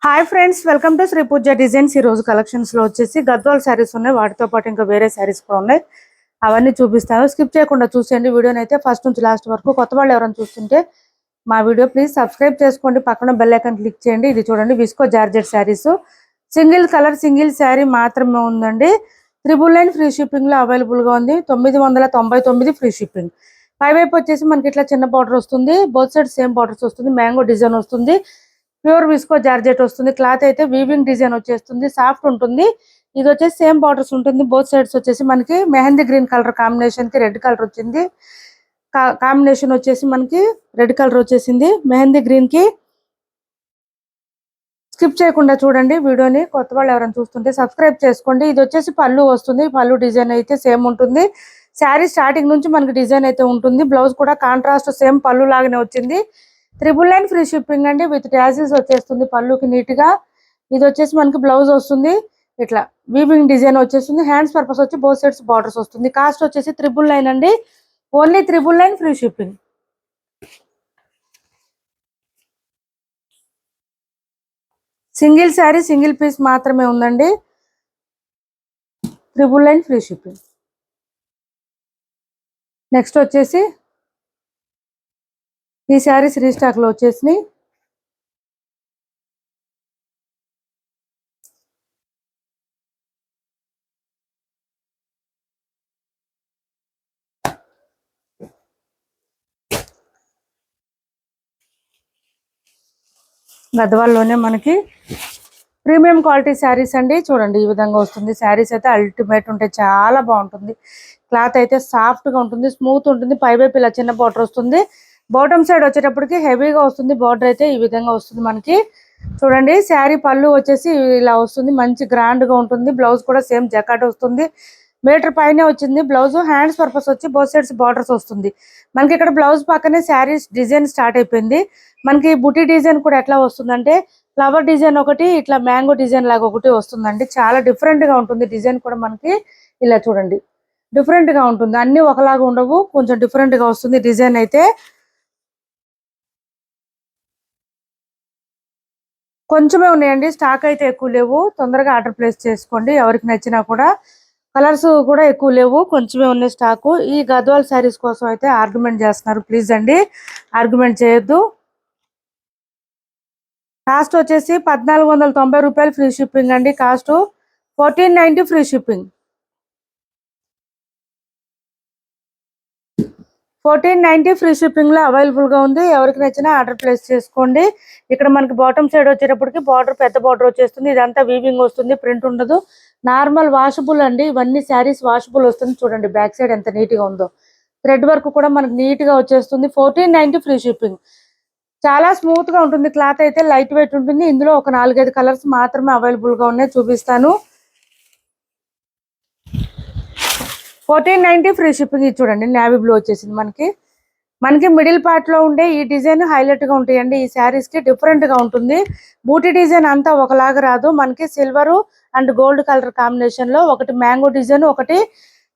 Hi friends, welcome to Sri Pooja designs. ఈ రోజు collections లో వచ్చేసి గద్వాల్ శారీస్ ఉన్నాయి. వాటితో పాటు ఇంకా వేరే శారీస్ కూడా ఉన్నాయి. అవన్నీ చూపిస్తాను. స్కిప్ చేయకుండా చూసేయండి వీడియోని అయితే ఫస్ట్ నుంచి లాస్ట్ వరకు. కొత్త వాళ్ళు ఎవరైనా చూస్తుంటే మా వీడియో ప్లీజ్ సబ్స్క్రైబ్ చేసుకోండి, పక్కన బెల్ ఐకాన్ క్లిక్ చేయండి. ఇది చూడండి, visco georgette saris, single colour single sari మాత్రమే ఉందండి. 999 ఫ్రీ షిప్పింగ్ లో అవైలబుల్ గా ఉంది. 999 ఫ్రీ షిప్పింగ్. పైవైపు వచ్చేసి మనకి ఇట్లా చిన్న బార్డర్ వస్తుంది, బోత్ సైడ్ సేమ్ బార్డర్స్ వస్తుంది, మ్యాంగో డిజైన్ వస్తుంది, ప్యూర్ విస్కో జార్జెట్ వస్తుంది. క్లాత్ అయితే వీవింగ్ డిజైన్ వచ్చేస్తుంది, సాఫ్ట్ ఉంటుంది. ఇది వచ్చేసి సేమ్ బార్డర్స్ ఉంటుంది. బోత్ సైడ్స్ వచ్చేసి మనకి మెహందీ గ్రీన్ కలర్ కాంబినేషన్ కి రెడ్ కలర్ వచ్చింది. కాంబినేషన్ వచ్చేసి మనకి రెడ్ కలర్ వచ్చేసింది మెహందీ గ్రీన్ కి. స్కిప్ చేయకుండా చూడండి వీడియోని. కొత్త వాళ్ళు ఎవరైనా చూస్తుంటే సబ్స్క్రైబ్ చేసుకోండి. ఇది వచ్చేసి పళ్ళు వస్తుంది. పళ్ళు డిజైన్ అయితే సేమ్ ఉంటుంది. శారీ స్టార్టింగ్ నుంచి మనకి డిజైన్ అయితే ఉంటుంది. బ్లౌజ్ కూడా కాంట్రాస్ట్ సేమ్ పళ్ళు లాగానే వచ్చింది. 999 ఫ్రీ షిప్పింగ్ అండి. విత్ ట్యాజిల్స్ వచ్చేస్తుంది పళ్ళుకి నీట్ గా. ఇది వచ్చేసి మనకి బ్లౌజ్ వస్తుంది, ఇట్లా వీవింగ్ డిజైన్ వచ్చేస్తుంది. హ్యాండ్స్ పర్పస్ వచ్చి బోత్ సైడ్స్ బార్డర్స్ వస్తుంది. కాస్ట్ వచ్చేసి 999 అండి. Only 999 free shipping. Single sari single piece మాత్రమే ఉందండి. 999 ఫ్రీ షిప్పింగ్. నెక్స్ట్ వచ్చేసి ఈ శారీస్ రీస్టాక్ లో వచ్చేసి గద్వాల్లోనే మనకి ప్రీమియం క్వాలిటీ శారీస్ అండి. చూడండి ఈ విధంగా వస్తుంది. శారీస్ అయితే అల్టిమేట్ ఉంటాయి, చాలా బాగుంటుంది. క్లాత్ అయితే సాఫ్ట్ గా ఉంటుంది, స్మూత్ ఉంటుంది. పైవైపు ఇలా చిన్న బార్డర్ వస్తుంది. బాటమ్ సైడ్ వచ్చేటప్పటికి హెవీగా వస్తుంది. బార్డర్ అయితే ఈ విధంగా వస్తుంది మనకి. చూడండి శారీ పళ్ళు వచ్చేసి ఇలా వస్తుంది, మంచి గ్రాండ్ గా ఉంటుంది. బ్లౌజ్ కూడా సేమ్ జకాట్ వస్తుంది, మీటర్ పైనే వచ్చింది బ్లౌజ్. హ్యాండ్స్ పర్పస్ వచ్చి బోత్ సైడ్స్ బార్డర్స్ వస్తుంది మనకి. ఇక్కడ బ్లౌజ్ పక్కనే శారీస్ డిజైన్ స్టార్ట్ అయిపోయింది మనకి. బుటీ డిజైన్ కూడా ఎట్లా వస్తుందంటే ఫ్లవర్ డిజైన్ ఒకటి, ఇట్లా మ్యాంగో డిజైన్ లాగా ఒకటి వస్తుందండి. చాలా డిఫరెంట్ గా ఉంటుంది డిజైన్ కూడా మనకి. ఇలా చూడండి డిఫరెంట్ గా ఉంటుంది, అన్ని ఒకలాగా ఉండవు, కొంచెం డిఫరెంట్ గా వస్తుంది డిజైన్ అయితే. కొంచెమే ఉన్నాయండి, స్టాక్ అయితే ఎక్కువ లేవు. తొందరగా ఆర్డర్ ప్లేస్ చేసుకోండి ఎవరికి నచ్చినా కూడా. కలర్స్ కూడా ఎక్కువ లేవు, కొంచెమే ఉన్నాయి స్టాకు. ఈ గద్వాల్ శారీస్ కోసం అయితే ఆర్గ్యుమెంట్ చేస్తున్నారు, ప్లీజ్ అండి ఆర్గ్యుమెంట్ చేయొద్దు. కాస్ట్ వచ్చేసి 1490 రూపాయలు ఫ్రీ షిప్పింగ్ అండి. Cost 1490 free shipping. 1490 free shipping లో అవైలబుల్ గా ఉంది. ఎవరికి నచ్చినా ఆర్డర్ ప్లేస్ చేసుకోండి. ఇక్కడ మనకి బాటమ్ సైడ్ వచ్చేటప్పటికి బార్డర్ పెద్ద బార్డర్ వచ్చేస్తుంది. ఇదంతా వీవింగ్ వస్తుంది, ప్రింట్ ఉండదు. నార్మల్ వాషబుల్ అండి, ఇవన్నీ శారీస్ వాషబుల్ వస్తుంది. చూడండి బ్యాక్ సైడ్ ఎంత నీట్ గా ఉందో. థ్రెడ్ వర్క్ కూడా మనకి నీట్ గా వచ్చేస్తుంది. 1490 ఫ్రీ షిప్పింగ్. చాలా స్మూత్ గా ఉంటుంది. క్లాత్ అయితే లైట్ వెయిట్ ఉంటుంది. ఇందులో ఒక 4-5 కలర్స్ మాత్రమే అవైలబుల్ గా ఉన్నాయి, చూపిస్తాను. 1490 ఫ్రీ షిప్పింగ్. ఇది చూడండి నేవీ బ్లూ వచ్చేసింది మనకి. మనకి మిడిల్ పార్ట్ లో ఉండే ఈ డిజైన్ హైలైట్ గా ఉంటాయండి. ఈ శారీస్ కి డిఫరెంట్ గా ఉంటుంది. బూటీ డిజైన్ అంతా ఒకలాగా రాదు మనకి. Silver and gold colour combination లో ఒకటి మ్యాంగో డిజైన్, ఒకటి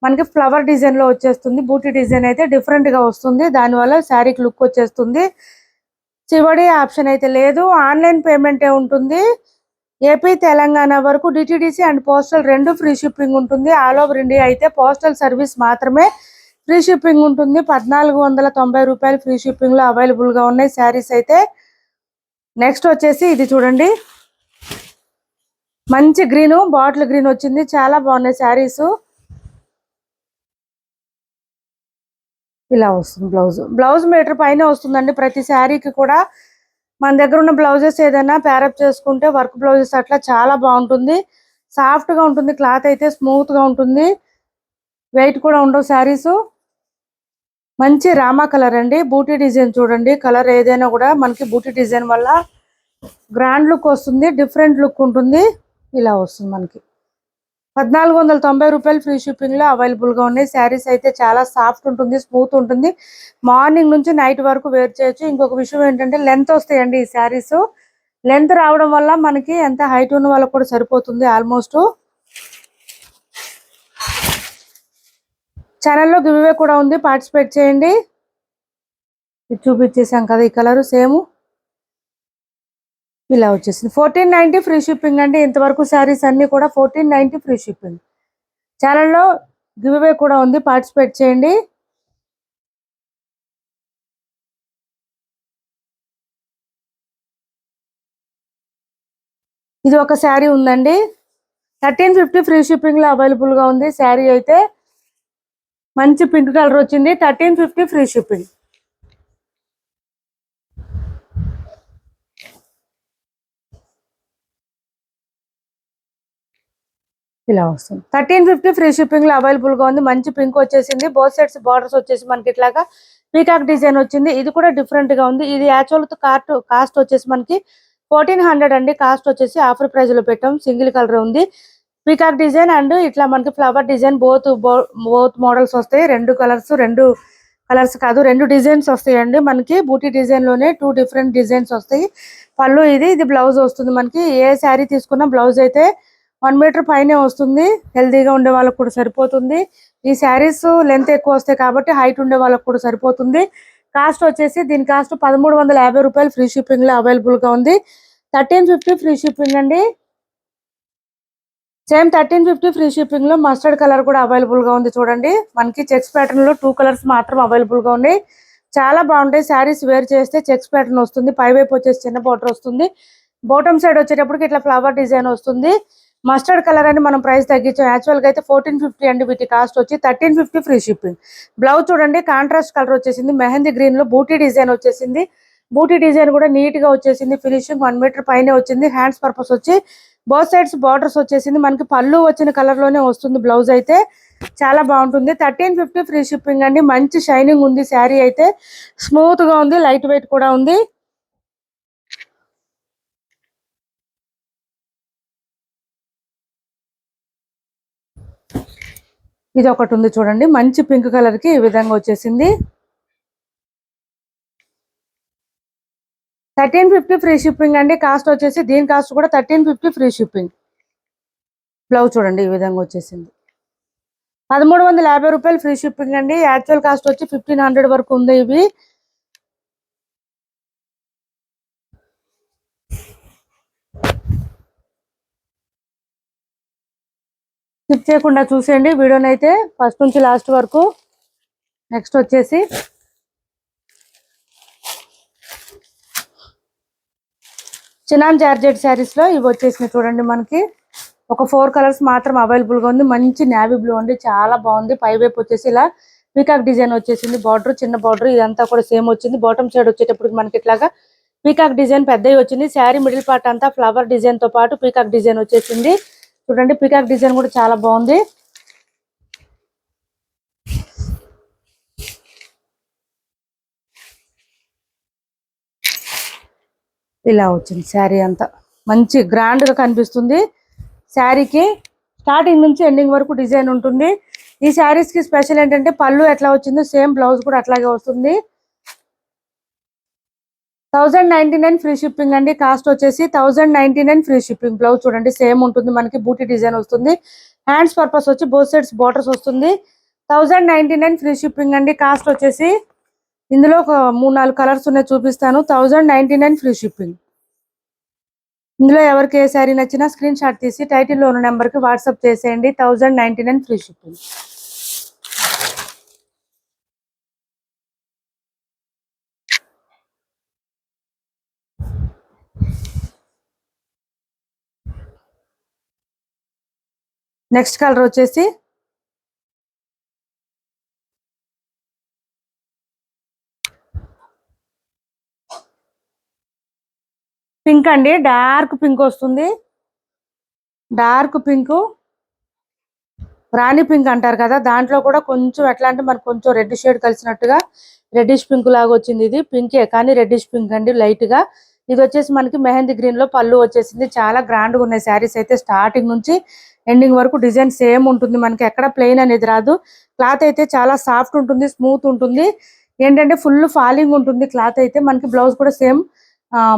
మనకి ఫ్లవర్ డిజైన్ లో వచ్చేస్తుంది. బూటీ డిజైన్ అయితే డిఫరెంట్ గా వస్తుంది, దానివల్ల శారీకి లుక్ వచ్చేస్తుంది. చివరి ఆప్షన్ అయితే లేదు, ఆన్లైన్ పేమెంటే ఉంటుంది. ఏపీ తెలంగాణ వరకు డిటిడిసి అండ్ పోస్టల్ రెండు ఫ్రీ షిప్పింగ్ ఉంటుంది. ఆల్ ఓవర్ ఇండియా అయితే పోస్టల్ సర్వీస్ మాత్రమే ఫ్రీ షిప్పింగ్ ఉంటుంది. 1490 రూపాయలు ఫ్రీ షిప్పింగ్ లో అవైలబుల్ గా ఉన్నాయి శారీస్ అయితే. నెక్స్ట్ వచ్చేసి ఇది చూడండి, మంచి గ్రీన్, బాటిల్ గ్రీన్ వచ్చింది, చాలా బాగున్నాయి శారీస్. ఇలా వస్తుంది బ్లౌజ్. బ్లౌజ్ మీటర్ పైన వస్తుందండి ప్రతి శారీకి కూడా. మన దగ్గర ఉన్న బ్లౌజెస్ ఏదైనా ప్యారప్ చేసుకుంటే వర్క్ బ్లౌజెస్ అట్లా చాలా బాగుంటుంది. సాఫ్ట్ గా ఉంటుంది, క్లాత్ అయితే స్మూత్ గా ఉంటుంది, వెయిట్ కూడా ఉండవు శారీస్. మంచి రామా కలర్ అండి. బూటీ డిజైన్ చూడండి, కలర్ ఏదైనా కూడా మనకి బూటీ డిజైన్ వల్ల గ్రాండ్ లుక్ వస్తుంది, డిఫరెంట్ లుక్ ఉంటుంది. ఇలా వస్తుంది మనకి. 1490 రూపాయలు ఫ్రీ షిప్పింగ్ లో అవైలబుల్ గా ఉన్నాయి. శారీస్ అయితే చాలా సాఫ్ట్ ఉంటుంది, స్మూత్ ఉంటుంది. మార్నింగ్ నుంచి నైట్ వరకు వేర్ చేయొచ్చు. ఇంకొక విషయం ఏంటంటే లెంత్ వస్తాయండి ఈ శారీస్. లెంత్ రావడం వల్ల మనకి ఎంత హైట్ ఉన్న వాళ్ళకి కూడా సరిపోతుంది ఆల్మోస్ట్. ఛానల్లో గివ్వే కూడా ఉంది, పార్టిసిపేట్ చేయండి. ఇది చూపించేసాం కదా, ఈ కలర్ సేమ్ ఇలా వచ్చేసింది 1490 ఫ్రీ షిప్పింగ్ అండి. ఇంతవరకు శారీస్ అన్ని కూడా 1490 ఫ్రీ షిప్పింగ్. ఛానల్లో గివ్ అవే కూడా ఉంది, పార్టిసిపేట్ చేయండి. ఇది ఒక శారీ ఉందండి, 1350 ఫ్రీ షిప్పింగ్ లో అవైలబుల్ గా ఉంది. శారీ అయితే మంచి పింక్ కలర్ వచ్చింది, 1350 ఫ్రీ షిప్పింగ్. ఇలా వస్తుంది 1350 ఫ్రీ షిప్పింగ్ లో అవైలబుల్ గా ఉంది. మంచి పింక్ వచ్చేసింది, బోత్ సైడ్స్ బార్డర్స్ వచ్చేసి మనకి ఇట్లాగా పీకాక్ డిజైన్ వచ్చింది. ఇది కూడా డిఫరెంట్ గా ఉంది. ఇది యాక్చువల్ కాస్ట్ వచ్చేసి మనకి 1400 అండి. కాస్ట్ వచ్చేసి ఆఫర్ ప్రైస్ లో పెట్టాం. సింగిల్ కలర్ ఉంది, పీకాక్ డిజైన్ అండ్ ఇట్లా మనకి ఫ్లవర్ డిజైన్ బోత్ మోడల్స్ వస్తాయి. రెండు కలర్స్ కాదు, రెండు డిజైన్స్ వస్తాయండి. మనకి బూటీ డిజైన్ లోనే 2 డిఫరెంట్ డిజైన్స్ వస్తాయి. పళ్ళు ఇది బ్లౌజ్ వస్తుంది. మనకి ఏ శారీ తీసుకున్నా బ్లౌజ్ అయితే 1 మీటర్ పైనే వస్తుంది. హెల్దీగా ఉండే వాళ్ళకి కూడా సరిపోతుంది. ఈ శారీస్ లెంత్ ఎక్కువ వస్తాయి కాబట్టి హైట్ ఉండే వాళ్ళకి కూడా సరిపోతుంది. కాస్ట్ వచ్చేసి దీని కాస్ట్ 1350 రూపాయలు ఫ్రీ షిప్పింగ్ లో అవైలబుల్ గా ఉంది. 1350 ఫ్రీ షిప్పింగ్ అండి. సేమ్ 1350 ఫ్రీ షిప్పింగ్ లో మస్టర్డ్ కలర్ కూడా అవైలబుల్ గా ఉంది. చూడండి, మనకి చెక్స్ ప్యాటర్న్ లో 2 కలర్స్ మాత్రం అవైలబుల్ గా ఉన్నాయి. చాలా బాగుంటాయి శారీస్. వేర్ చేస్తే చెక్స్ ప్యాటర్న్ వస్తుంది, పై వైపు వచ్చేసి చిన్న బార్డర్ వస్తుంది, బాటమ్ సైడ్ వచ్చేటప్పటికి ఇట్లా ఫ్లవర్ డిజైన్ వస్తుంది. మస్టర్డ్ కలర్ అని మనం ప్రైస్ తగ్గించాం. యాక్చువల్ గా అయితే 1450 అండి, వీటి కాస్ట్ వచ్చి 1350 ఫ్రీ షిప్పింగ్. బ్లౌజ్ చూడండి, కాంట్రాస్ట్ కలర్ వచ్చేసింది, మెహందీ గ్రీన్ లో బూటీ డిజైన్ వచ్చేసింది. బూటీ డిజైన్ కూడా నీట్ గా వచ్చేసింది. ఫినిషింగ్ 1 మీటర్ పైనే వచ్చింది. హ్యాండ్స్ పర్పస్ వచ్చి బోత్ సైడ్స్ బార్డర్స్ వచ్చేసింది. మనకి పళ్ళు వచ్చిన కలర్ లోనే వస్తుంది. బ్లౌజ్ అయితే చాలా బాగుంటుంది. 1350 ఫ్రీ షిప్పింగ్ అండి. మంచి షైనింగ్ ఉంది శారీ అయితే, స్మూత్ గా ఉంది, లైట్ వెయిట్ కూడా ఉంది. ఇది ఒకటి ఉంది చూడండి, మంచి పింక్ కలర్ కి ఈ విధంగా వచ్చేసింది. 1350 ఫ్రీ షిప్పింగ్ అండి. కాస్ట్ వచ్చేసి దీని కాస్ట్ కూడా 1350 ఫ్రీ షిప్పింగ్. బ్లౌజ్ చూడండి ఈ విధంగా వచ్చేసింది. 1350 రూపాయలు ఫ్రీ షిప్పింగ్ అండి. యాక్చువల్ కాస్ట్ వచ్చి 1500 వరకు ఉంది. ఇవి స్కిప్ చేయకుండా చూసేయండి వీడియోని అయితే ఫస్ట్ నుంచి లాస్ట్ వరకు. నెక్స్ట్ వచ్చేసి చినాన్ జార్జెట్ శారీస్ లో ఇవి వచ్చేసినాయి చూడండి. మనకి ఒక 4 కలర్స్ మాత్రం అవైలబుల్ గా ఉంది. మంచి నేవీ బ్లూ అండి, చాలా బాగుంది. పై వైపు వచ్చేసి ఇలా పీకాక్ డిజైన్ వచ్చేసింది. బార్డర్ చిన్న బార్డర్, ఇదంతా కూడా సేమ్ వచ్చింది. బాటమ్ సైడ్ వచ్చేటప్పుడు మనకి ఇట్లాగా పీకాక్ డిజైన్ పెద్దవి వచ్చింది. శారీ మిడిల్ పార్ట్ అంతా ఫ్లవర్ డిజైన్ తో పాటు పీకాక్ డిజైన్ వచ్చేసింది. చూడండి, పీకాక్ డిజైన్ కూడా చాలా బాగుంది. ఇలా వచ్చింది శారీ అంతా, మంచి గ్రాండ్ గా కనిపిస్తుంది. శారీకి స్టార్టింగ్ నుంచి ఎండింగ్ వరకు డిజైన్ ఉంటుంది. ఈ శారీస్ కి స్పెషల్ ఏంటంటే పళ్ళు ఎట్లా వచ్చిందో సేమ్ బ్లౌజ్ కూడా అట్లాగే వస్తుంది. 1099 ఫ్రీ షిప్పింగ్ అండి. కాస్ట్ వచ్చేసి 1099 ఫ్రీ షిప్పింగ్. బ్లౌజ్ చూడండి సేమ్ ఉంటుంది, మనకి బూటీ డిజైన్ వస్తుంది. హ్యాండ్స్ పర్పస్ వచ్చి బోత్ సైడ్స్ బార్డర్స్ వస్తుంది. 1099 ఫ్రీ షిప్పింగ్ అండి. కాస్ట్ వచ్చేసి ఇందులో ఒక 3-4 కలర్స్ ఉన్నాయి, చూపిస్తాను. 1099 ఫ్రీ షిప్పింగ్. ఇందులో ఎవరికి ఏ శారీ నచ్చినా స్క్రీన్ షాట్ తీసి టైటిల్లో ఉన్న నెంబర్కి వాట్సాప్ చేసేయండి. 1099 ఫ్రీ షిప్పింగ్. నెక్స్ట్ కలర్ వచ్చేసి పింక్ అండి, డార్క్ పింక్ వస్తుంది. డార్క్ పింక్, రాణి పింక్ అంటారు కదా, దాంట్లో కూడా కొంచెం ఎట్లా అంటే మనకు కొంచెం రెడ్ షేడ్ కలిసినట్టుగా రెడ్డిష్ పింక్ లాగా వచ్చింది. ఇది పింకే కానీ రెడ్డిష్ పింక్ అండి, లైట్ గా. ఇది వచ్చేసి మనకి మెహందీ గ్రీన్ లో పళ్ళు వచ్చేసింది. చాలా గ్రాండ్ గా ఉన్నాయి శారీస్ అయితే. స్టార్టింగ్ నుంచి ఎండింగ్ వరకు డిజైన్ సేమ్ ఉంటుంది, మనకి ఎక్కడ ప్లెయిన్ అనేది రాదు. క్లాత్ అయితే చాలా సాఫ్ట్ ఉంటుంది, స్మూత్ ఉంటుంది. ఏంటంటే ఫుల్ ఫాలింగ్ ఉంటుంది క్లాత్ అయితే. మనకి బ్లౌజ్ కూడా సేమ్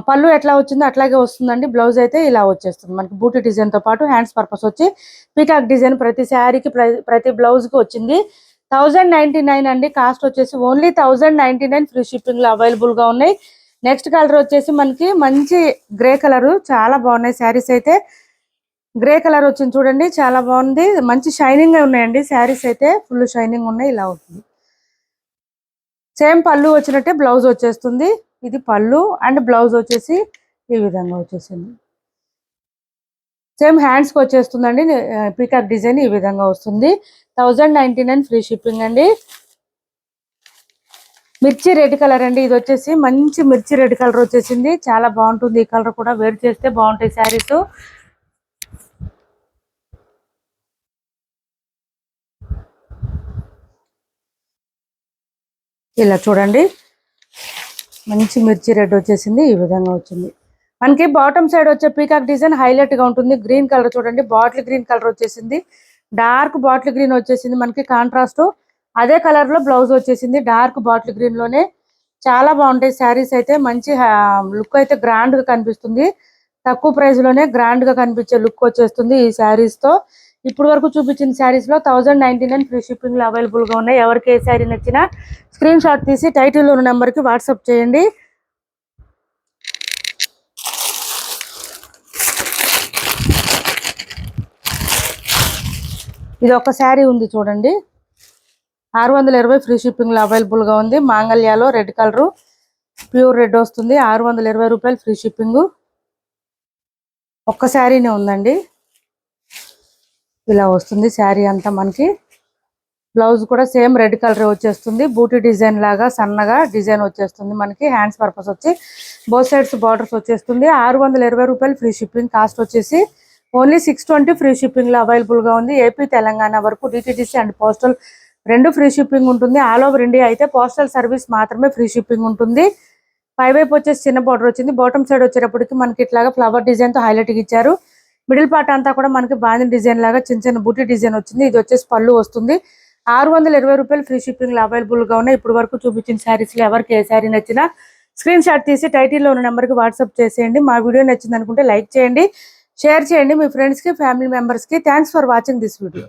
పళ్ళు ఎట్లా వచ్చిందో అట్లాగే వస్తుందండి. బ్లౌజ్ అయితే ఇలా వచ్చేస్తుంది మనకి బూటీ డిజైన్ తో పాటు. హ్యాండ్స్ పర్పస్ వచ్చి పీకాక్ డిజైన్ ప్రతి శారీకి ప్రతి బ్లౌజ్ కి వచ్చింది. 1099 అండి. కాస్ట్ వచ్చేసి ఓన్లీ 1099 ఫ్రీ షిప్పింగ్ లో అవైలబుల్ గా ఉన్నాయి. నెక్స్ట్ కలర్ వచ్చేసి మనకి మంచి గ్రే కలర్, చాలా బాగున్నాయి శారీస్ అయితే. గ్రే కలర్ వచ్చింది చూడండి, చాలా బాగుంది. మంచి షైనింగ్ ఉన్నాయండి శారీస్ అయితే, ఫుల్ షైనింగ్ ఉన్నాయి. ఇలా అవుతుంది. సేమ్ పళ్ళు వచ్చినట్టే బ్లౌజ్ వచ్చేస్తుంది. ఇది పళ్ళు అండ్ బ్లౌజ్ వచ్చేసి ఈ విధంగా వచ్చేసింది. సేమ్ హ్యాండ్స్ కి వచ్చేస్తుందండి. పీకాక్ డిజైన్ ఈ విధంగా వస్తుంది. 1099 ఫ్రీ షిప్పింగ్ అండి. మిర్చి రెడ్ కలర్ అండి. ఇది వచ్చేసి మంచి మిర్చి రెడ్ కలర్ వచ్చేసింది. చాలా బాగుంటుంది. ఈ కలర్ కూడా వేర్ చేస్తే బాగుంటాయి శారీస్. ఇలా చూడండి, మంచి మిర్చి రెడ్ వచ్చేసింది. ఈ విధంగా వచ్చింది. మనకి బాటమ్ సైడ్ వచ్చే పీకాక్ డిజైన్ హైలైట్ గా ఉంటుంది. గ్రీన్ కలర్ చూడండి, బాటిల్ గ్రీన్ కలర్ వచ్చేసింది. డార్క్ బాటిల్ గ్రీన్ వచ్చేసింది మనకి కాంట్రాస్ట్. అదే కలర్ లో బ్లౌజ్ వచ్చేసింది డార్క్ బాటిల్ గ్రీన్ లోనే. చాలా బాగుంటాయి శారీస్ అయితే. మంచి లుక్ అయితే గ్రాండ్ గా కనిపిస్తుంది. తక్కువ ప్రైస్ లోనే గ్రాండ్ గా కనిపించే లుక్ వచ్చేస్తుంది ఈ శారీస్ తో. ఇప్పుడు వరకు చూపించిన శారీస్ లో 1099 ఫ్రీ షిప్పింగ్ లో అవైలబుల్ గా ఉన్నాయి. ఎవరికి ఏ శారీ నచ్చినా స్క్రీన్ షాట్ తీసి టైటిల్ ఉన్న నెంబర్ కి వాట్సాప్ చేయండి. ఇది ఒక శారీ ఉంది చూడండి, 620 ఫ్రీ షిప్పింగ్ లో అవైలబుల్ గా ఉంది. మాంగళ్యాలో రెడ్ కలర్, ప్యూర్ రెడ్ వస్తుంది. 620 రూపాయలు ఫ్రీ షిప్పింగ్. ఒక్క శారీనే ఉందండి. ఇలా వస్తుంది శారీ అంతా మనకి. బ్లౌజ్ కూడా సేమ్ రెడ్ కలర్ వచ్చేస్తుంది. బూటీ డిజైన్ లాగా సన్నగా డిజైన్ వచ్చేస్తుంది మనకి. హ్యాండ్స్ పర్పస్ వచ్చి బోత్ సైడ్స్ బార్డర్స్ వచ్చేస్తుంది. 620 రూపాయలు ఫ్రీ షిప్పింగ్. కాస్ట్ వచ్చేసి ఓన్లీ 620 ఫ్రీ షిప్పింగ్ లో అవైలబుల్ గా ఉంది. ఏపీ తెలంగాణ వరకు డిటిడిసి అండ్ పోస్టల్ రెండు ఫ్రీ షిప్పింగ్ ఉంటుంది. ఆల్ ఓవర్ ఇండియా అయితే పోస్టల్ సర్వీస్ మాత్రమే ఫ్రీ షిప్పింగ్ ఉంటుంది. పైవైపు వచ్చేసి చిన్న బార్డర్ వచ్చింది. బాటమ్ సైడ్ వచ్చేటప్పటికి మనకి ఇట్లాగా ఫ్లవర్ డిజైన్ తో హైలైట్ ఇచ్చారు. మిడిల్ పార్ట్ అంతా కూడా మనకి బాందిని డిజైన్ లాగా చిన్న చిన్న బూటీ డిజైన్ వచ్చింది. ఇది వచ్చేసి పళ్ళు వస్తుంది. 620 రూపాయలు ఫ్రీ షిప్పింగ్ లో అవైలబుల్ గా ఉన్నాయి. ఇప్పుడు వరకు చూపించిన శారీస్ లో ఎవరికి ఏ శారీ నచ్చినా స్క్రీన్ షాట్ తీసి టైటిల్లో ఉన్న నెంబర్ కి వాట్సాప్ చేసేయండి. మా వీడియో నచ్చింది అనుకుంటే లైక్ చేయండి, షేర్ చేయండి మీ ఫ్రెండ్స్ కి, ఫ్యామిలీ మెంబర్స్ కి. Thanks for watching this video.